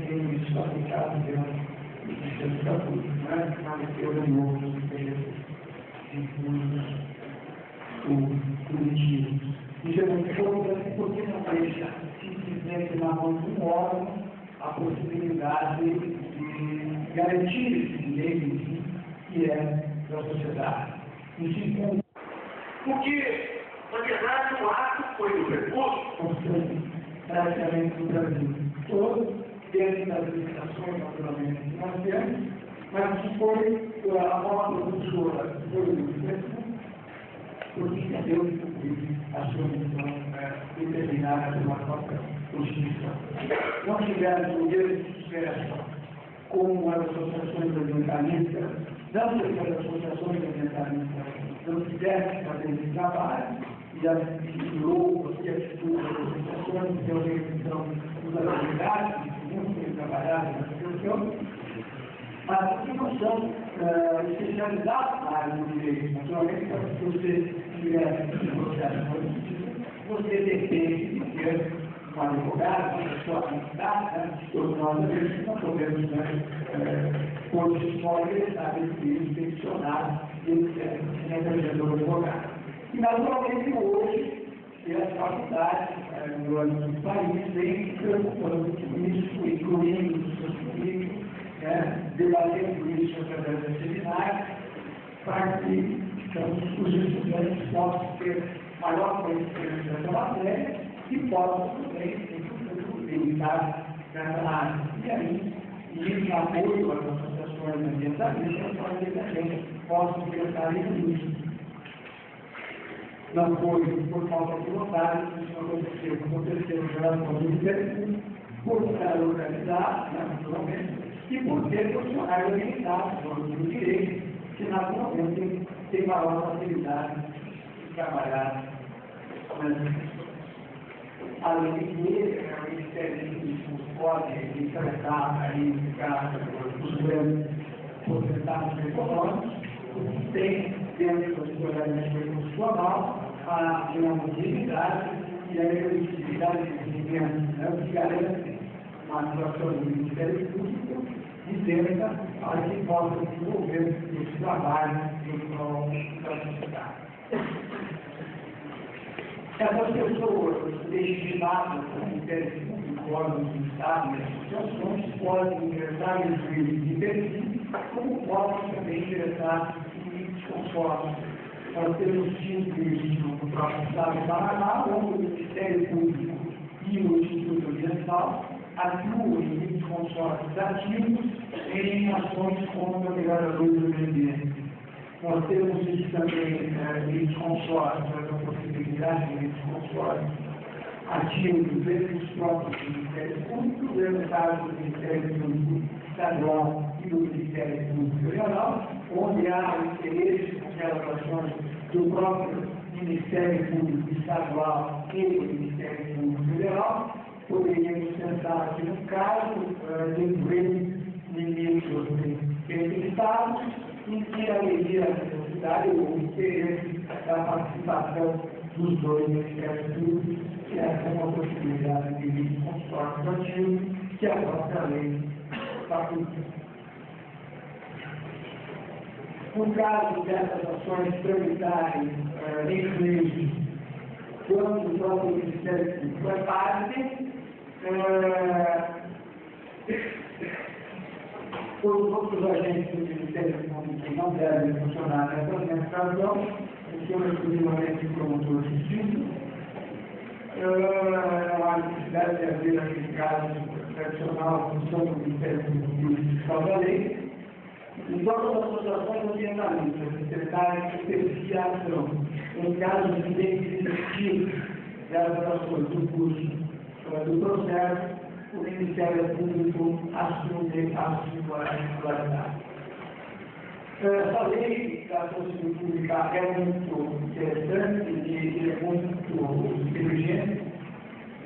tem isso aplicado dentro do sistema de saúde, né? Mas eu de novo o coletivo. Isso é muito importante porque não deixa simplesmente na mão de um órgão a possibilidade de garantir esse direito que é da sociedade. Porque, na verdade, o ato foi do recurso, praticamente no Brasil todo, dentro das limitações, naturalmente, que nós temos, mas que foi a nova produtora foi o recurso, porque entendeu cumprir a sua missão determinada pela própria Constituição. Não tivemos o mesmo sucesso como as associações ambientalistas, não porque as associações ambientalistas não quisessem fazer esse trabalho, e a estimulou a atitude das associações de organização das atividades, que muito bem trabalhadas na associação, mas porque não são especializados na área do direito. Naturalmente, se você tiver um processo político, você depende de ter um advogado, uma pessoa habilitada, todos nós não podemos, por escolha, saber que peticionar e representar o advogado. E, naturalmente, hoje, as faculdades no âmbito do país vêm se preocupando com isso, incluindo os seus currículos, debatendo isso através dos seminários, para que os estudantes possam ter maior conhecimento dessa matéria e possam também dedicar nessa área. E aí, em apoio às associações ambientalistas, para que também possam pensar nisso. Não foi por falta de vontade, isso aconteceu em relação ao Ministério por estar organizado, naturalmente, e por ter funcionários habilitados do direito, que naturalmente tem maior facilidade de trabalhar. Além de que, o Ministério Público pode enfrentar aí os grandes potentados econômicos, que tem dentro do ordenamento constitucional a mobilidade e a elegibilidade de rendimento que garante uma atuação do Ministério Público isenta para que possa desenvolver esse trabalho em prol da sociedade. Essas pessoas legitimadas pelo Ministério Público, órgãos do Estado e associações podem ingressar em juízes de perfil, como podem também ingressar conforme nós temos tido isso no próprio Estado do Paraná, onde o Ministério Público e o Instituto Ambiental atuam em consórcios ativos em ações contra degradadores do meio ambiente. Nós temos isso também em consórcios, a possibilidade de consórcios ativos entre os próprios Ministérios Públicos, no caso do Ministério Público Estadual e do Ministério Público Federal, onde há interesse naquelas ações do próprio Ministério Público Estadual e do Ministério Público Federal. Poderíamos pensar aqui no caso de ministros entre estados, em que haveria a necessidade ou o interesse da participação dos dois Ministérios Públicos, que essa é uma possibilidade de consórcio ativo que a própria lei faculta. No caso dessas ações tramitarem em juízo, quando o próprio Ministério Público é parte, os outros agentes do Ministério Público não devem funcionar nessa administração, porque eu exclusivamente promotor de justiça. Não há necessidade de haver aquele caso tradicional, função do Ministério Público Fiscal da Lei. Em todas as associações ambientalistas, secretários que exercia a ação, em caso de desistir das ações do curso do processo, o Ministério Público assume a sua titularidade. Essa lei da função pública é muito interessante e é muito inteligente,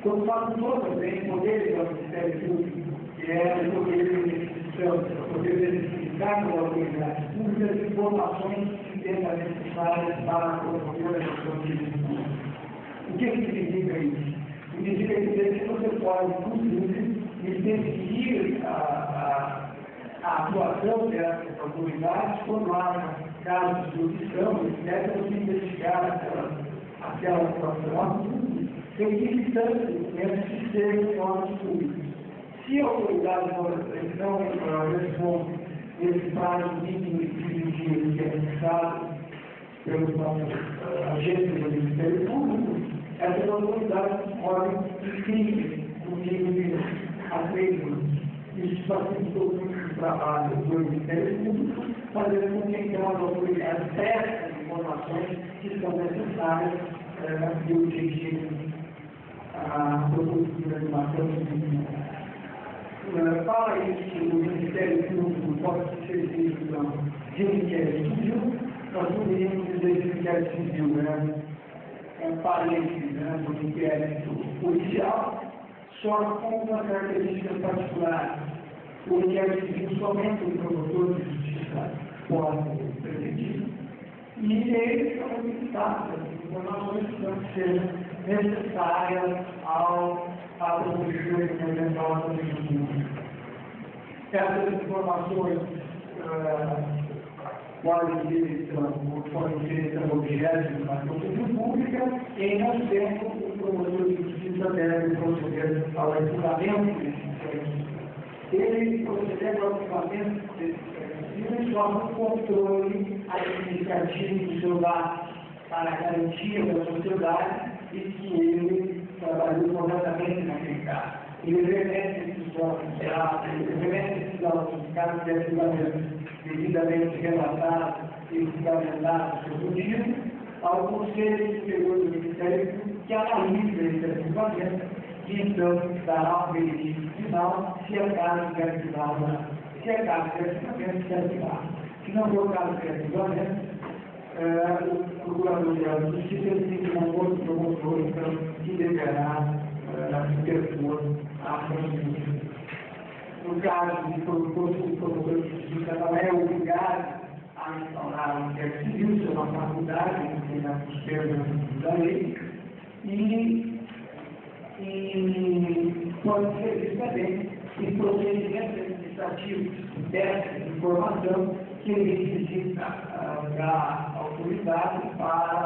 quando facultou também poderes ao Ministério Público, que é o poder de definição, o poder de verificar com a autoridade pública as informações que tenham necessárias para a promover a gestão de público. O que significa isso? Significa dizer que você pode, inclusive, interferir a atuação dessas autoridades quando há casos de corrupção, etc., você investigar aquela atuação, requisitando documentos que sejam formas públicas. Se a autoridade não responde esse prazo mínimo de 15 dias que é fixado pelos nossos agentes do Ministério Público, essas autoridades podem inscrever no nível de a 3 anos. Isso facilitou muito o trabalho do Ministério Público, fazendo com que então as autoridades prestem informações que são necessárias para o objetivo a produção de uma civil. Para isso, o Ministério Público pode ser feito de inquérito civil, nós poderíamos dizer de inquérito civil, parente do inquérito policial, só com uma característica particular. O inquérito civil somente o promotor de justiça pode permitir, e eles são limitados as informações que não sejam necessárias à proposição de uma eventual autonomia. Essas informações podem ser objeto de uma procedura pública e, não sendo, o promotor de justiça deve proceder ao arquivamento desse inquérito. Ele proceder ao arquivamento desse inquérito só no controle administrativo dos seus atos para a garantia da sociedade e que ele trabalhou corretamente naquele caso. Ele remete esses casos de arquivamento devidamente relatados e fundamentados seus motivos ao Conselho Superior do Ministério Público, que analisa esse arquivamento e então dará um veredicto final se é caso de arquivamento, se é caso de arquivamento, se é arquivado. Se não for caso de arquivamento, o Procurador-Geral da Justiça tem que um outro promotor, então, que deverá interpor a procedura. No caso de promotor de justiça, não é obrigado a instaurar um inquérito civil, isso é uma faculdade, nos termos da lei, e pode ser isso também em procedimentos administrativos dessa informação que ele requisita da autoridade para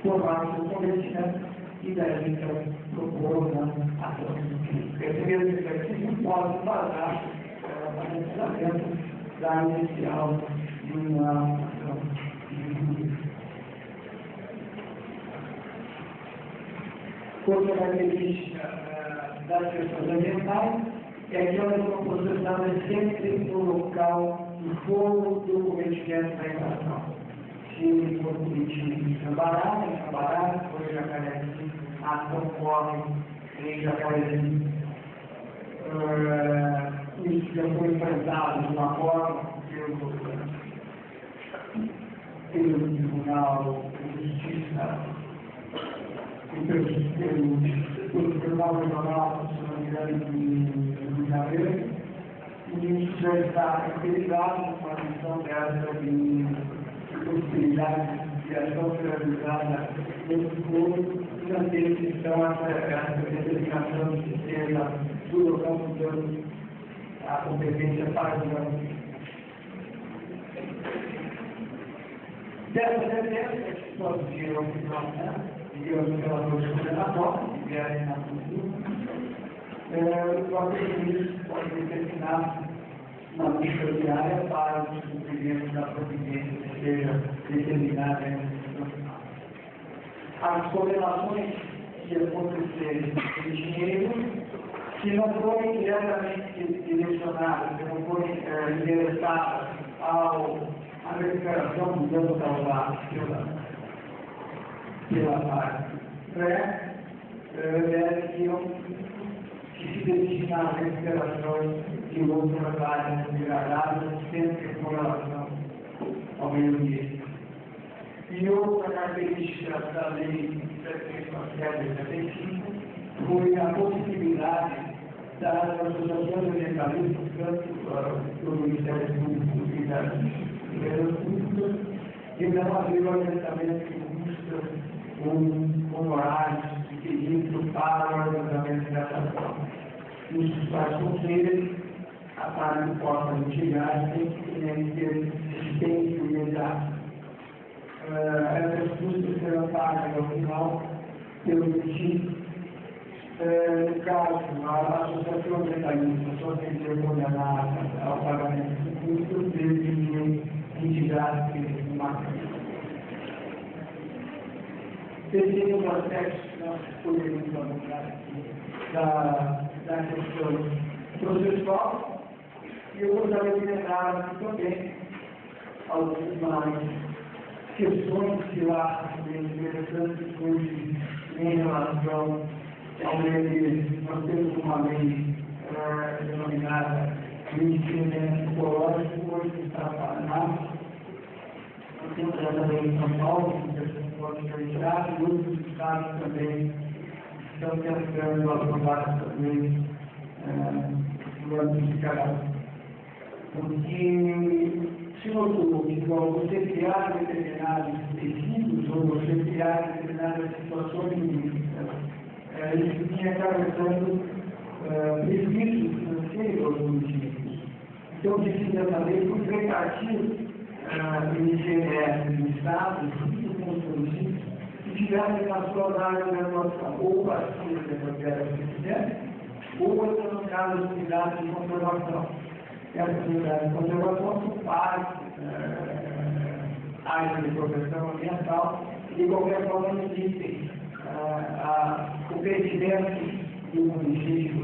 formar o seu convencimento e daí então propor uma ação. Esse mesmo exercício pode parar o funcionamento da inicial de uma ação jurídica. Outra característica das questões ambientais é que elas são processadas sempre no local do fogo do cometimento da infração. Se ele for cometido em Cambará, se for Jacarezinho, a ação corre em Jacarezinho. Isso já foi enfrentado de uma forma pelo Tribunal de Justiça e pelo Tribunal Regional, se não me engano, do Rio de Janeiro, e isso já está caracterizado com a questão dessa de possibilidade de ação realizada nesse povo, e não tem então essa determinação de sistema do local mudando a competência para o governo. Dessa sentença, que pode vir ao final, digamos, relatores condenatórios, que vierem na cultura, o próprio juiz pode determinar uma lista diária para o cumprimento da providência que seja determinada em institucional. As condenações que acontecerem em dinheiro, se não forem diretamente direcionadas, se não forem endereçadas à recuperação do dano causado pela parte devem se destinar a recuperações de outras áreas degradadas, sempre com relação ao meio ambiente. E outra característica da lei 775 foi a possibilidade das associações ambientalistas, tanto do Ministério Público e das empresas públicas, de não haver o organizamento de custas ou honorários requeridos para o organizamento dessa forma. Isso faz com que para que possa mitigar, tem que ter assistência imediata. Essas custas serão pagas ao final pelo emitido. No caso, a associação ambientalista só tem que ser condenada ao pagamento do custo desde que mitigar esse marco. Existem os aspectos que nós poderíamos abordar da questão processual, e eu gostaria de lembrar aqui também algumas questões que eu acho interessantes hoje em relação ao meio ambiente. Nós temos uma lei denominada Lei de Ambiente Ecológico, hoje está no Paraná. Nós temos essa lei em São Paulo, que pode ser retirado, e outros estados também estão tentando aprovar essa lei no ano de cada um. Porque se notou que você criar determinados tecidos ou você criar determinadas situações jurídicas, isso tinha acarretando prejuízos financeiros aos municípios. Então, precisa saber por repartir o ICMS do Estado, junto com os municípios, que tivessem na sua área de atuação, ou parceiros da se quiser, ou, no caso, as unidades de conservação. Essas unidades de conservação são parte áreas de proteção ambiental e, de qualquer forma, não existem o crescimento do município,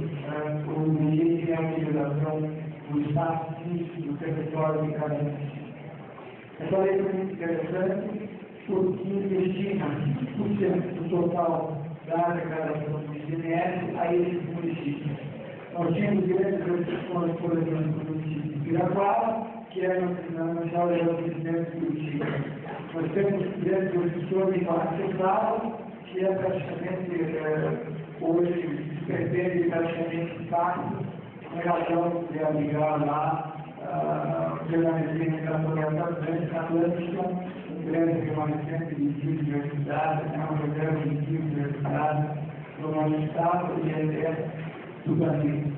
o município e a utilização do espaço físico do território de cada município. Essa lei é muito interessante porque destina 5% do total da arrecadação do ICMS a esses municípios. Nós tínhamos grandes restrições, por exemplo, no município de Piraquara, que é na Nacional de Abastecimento de Curitiba. Nós temos grandes restrições em Paracetado, que é praticamente, hoje, se pretende praticamente impacto em razão de ligar lá remanescente da Floresta Atlântica, um grande remanescente de biodiversidade, uma reserva de biodiversidade no nosso estado e é do planeta.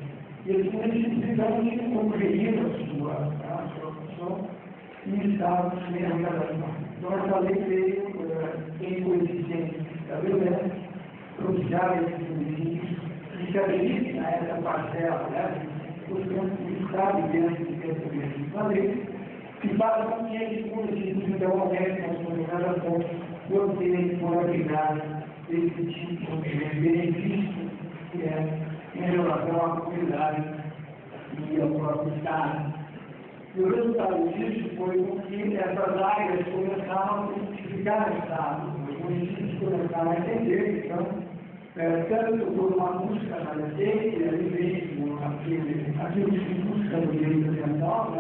E eles precisam concluir a sua função em estados de arrecadação. Então, essa lei veio em coexistência da violência, propiciar esses municípios e se aderir a essa parcela, portanto, o Estado dentro dessa mesma lei, que faz com que esses municípios, então, aumentem a sua arrecadação por terem moralidade desse tipo de benefício que é em relação à comunidade e ao próprio Estado. E o resultado disso foi que essas áreas começaram a identificar o Estado. Os municípios começaram a entender, então, tanto por uma busca na lei, e ali vem aquilo que se busca no direito ambiental,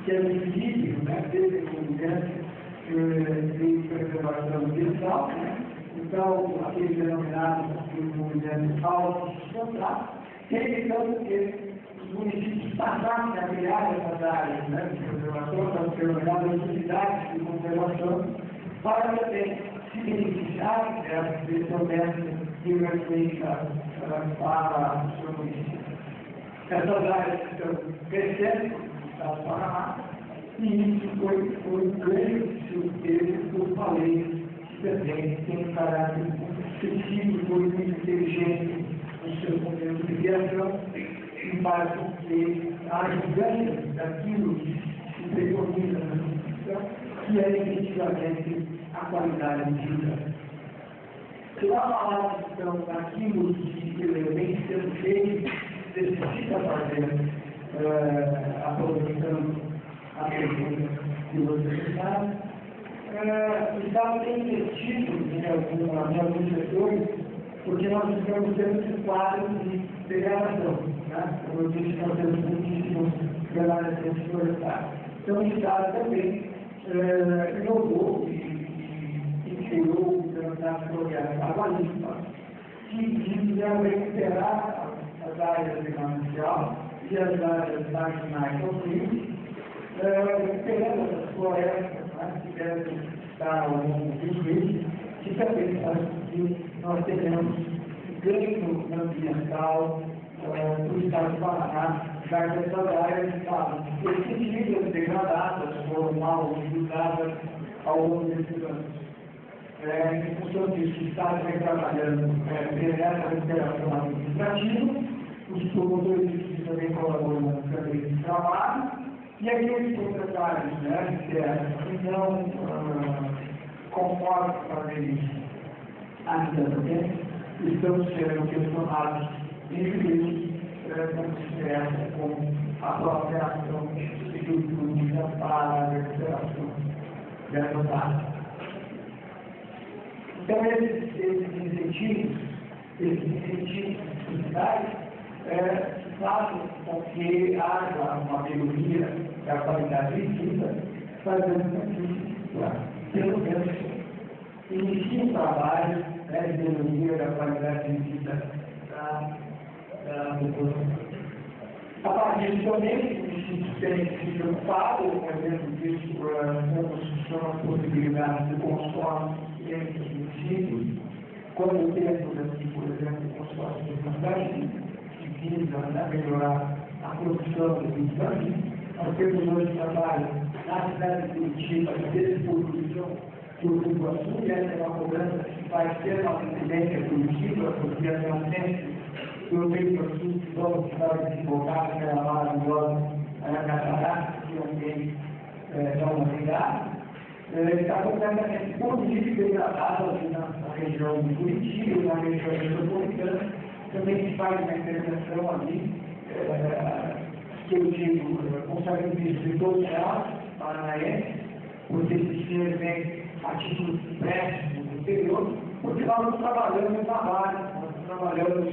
que é o equilíbrio, desde a convivência de preservação ambiental, então, aquele denominado movimento autossustentável, evitando que os municípios passassem a criar essas áreas de preservação, das denominadas unidades de conservação, para também se beneficiar desse processo de emergência para o seu município. Essas áreas estão crescendo no estado do Paraná, e isso foi um grande surpresa, como falei, também tem um caráter específico, muito inteligente no seu momento de criação, e faz com que haja ganho daquilo que se preconiza na Constituição, que é efetivamente a qualidade de vida. Se nós falarmos, então, daquilo que vem sendo feito, necessita fazer, aproveitando a pergunta que você fez, o Estado tem investido em alguns setores, porque nós estamos tendo esse quadro de degradação. Como eu disse, nós temos muitíssimos remanescentes florestais. Então, o Estado também inovou e criou o denominado programa Água Limpa, que visa recuperar as áreas de manancial e as áreas marginais ao rio, recuperando essas florestas que devem estar ao longo dos rios, que também faz com que nós tenhamos ganho ambiental do Estado do Paraná, já que essas áreas estavam extinguidas, degradadas, foram mal utilizadas ao longo desses anos. Em função disso, o Estado vem trabalhando nessa recuperação administrativa, os promotores de justiça também colaboram na cadeia de trabalho, e aqueles proprietários que não concordam com fazer isso ainda também, estão sendo questionados em juízo, não se interessa com a própria ação jurídica para a recuperação dessa área. Então, esses incentivos fiscais fazem com que haja uma melhoria da qualidade de vida, fazendo com que, pelo menos, inicie um trabalho de melhoria da qualidade de vida da população. A partir disso também, o Instituto tem se preocupado, por exemplo, disso, como são as possibilidades de consórcio entre os municípios, quando temos, assim, por exemplo, consórcio de transporte, que visa melhorar a produção do transporte. Nós temos hoje trabalho na cidade de Curitiba, de despoluição do Rio Iguaçu, e essa é uma cobrança que vai ser uma tendência Curitiba, porque a tendência do Rio Iguaçu, que vai desembocar naquela maravilhosa catarata, que alguém não vai ligar, está completamente poluído e degradado ali na região de Curitiba, na região metropolitana. Também se faz uma intervenção ali, que eu digo, com sacrifício de todos nós, paranaenses, porque se vem a título péssimo do interior, porque nós não trabalhamos na base, nós trabalhamos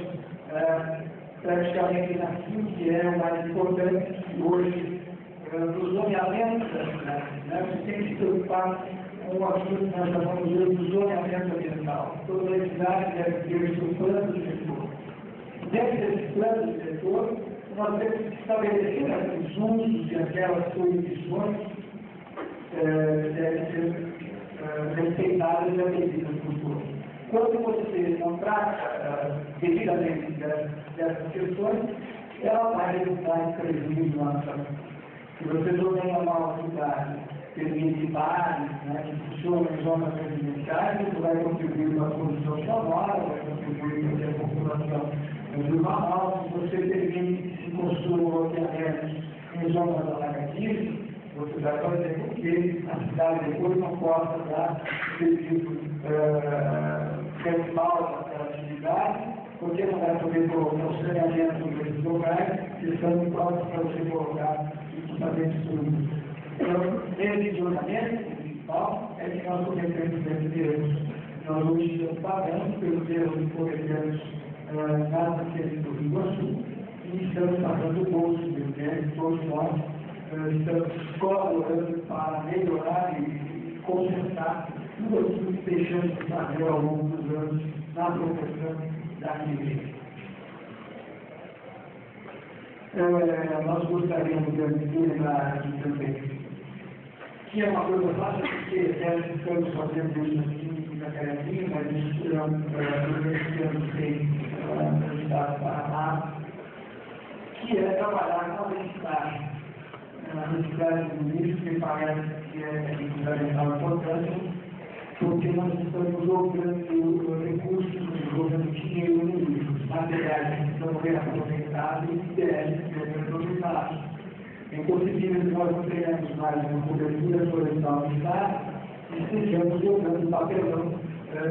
praticamente naquilo que é o mais importante hoje, do zoneamento da cidade. Você tem que se preocupar com o assunto que nós chamamos hoje do zoneamento ambiental. Toda a cidade deve ter o seu plano diretor. Dentro desse plano diretor, nós temos que estabelecer os usos e aquelas proibições devem ser respeitadas e atendidas por todos. Quando você não trata devidamente dessas questões, ela vai resultar em prejuízo na nação. Se você zoneia mal a cidade, permite bares, que funcionam em zonas residenciais, isso vai contribuir para a poluição sonora, vai contribuir para a população urbanal. Se você permite que se construam loteamentos em zonas alagativas, você vai fazer com que a cidade depois não possa dar serviço principal daquela atividade, porque não vai poder colocar o saneamento nesses lugares, que estão próximos para você colocar equipamentos públicos. Então, esse zoneamento principal é que nós cometemos esses erros. Nós hoje estamos pagando pelos erros que cometemos nas aqueles do Rio Iguaçu e estamos pagando o bolso deles, todos nós estamos colaborando para melhorar e consertar tudo aquilo que deixamos de fazer ao longo dos anos na proteção da igreja. Nós gostaríamos de lembrar aqui também que é uma coisa fácil, porque estamos fazendo isso aqui na Carezinha, mas isso é um feito no Estado do Paraná, que é trabalhar com a reciclagem. A reciclagem do lixo, que parece que é de fundamental importância, porque nós estamos jogando recursos, jogando dinheiro no lixo, materiais que estão reaproveitados e que devem ser reaproveitados. É impossível que nós não tenhamos mais uma cobertura florestal no estado e estejamos jogando papelão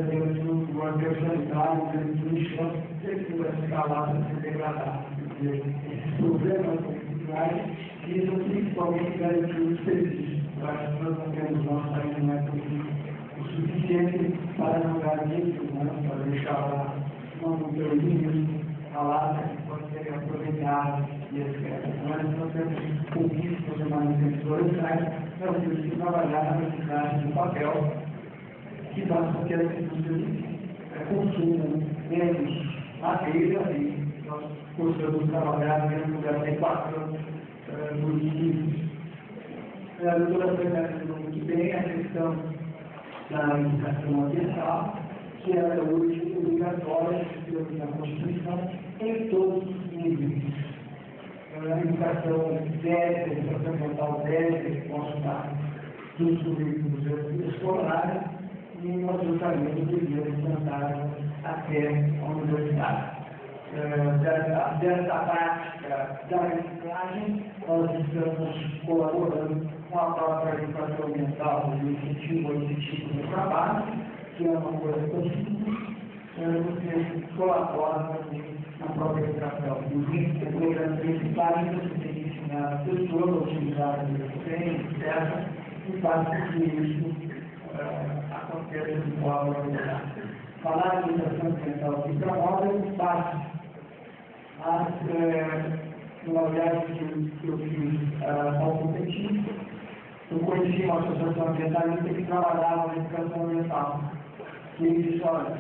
dentro do ambiente sanitário, dentro do lixão, que vai ficar lá para ser degradado. Esses problemas culturais visam principalmente garantir o desperdício. Eu acho que nós não temos nosso país o suficiente para não dar isso, para deixar lá uma montanha, a lata que pode ser aproveitada e etc. Mas nós temos pouquíssimos remanescentes florestais, nós temos que trabalhar na reciclagem do papel, que faz com que as indústrias consumam menos madeira e nós possamos trabalhar dentro da adequação dos municípios. A doutora Fernanda falou muito bem a questão da educação ambiental, que ela hoje é obrigatória na Constituição em todos os níveis. A educação deve, a educação ambiental deve constar dos currículos escolares e nós justamente devíamos tentar até a universidade. Dessa prática da reciclagem, nós estamos colaborando com a própria educação ambiental e o incentivo ao tipo de trabalho, que é uma coisa tão simples, você colabora na própria educação. O programa de reciclagem você tem que ensinar as pessoas a utilizar o que tem, etc., e faz com que isso aconteça de forma organizada. Falar de educação ambiental que promove é fácil. Uma viagem que eu fiz ao Competir, eu conheci uma associação ambientalista que trabalhava na educação ambiental. E eles disse, olha,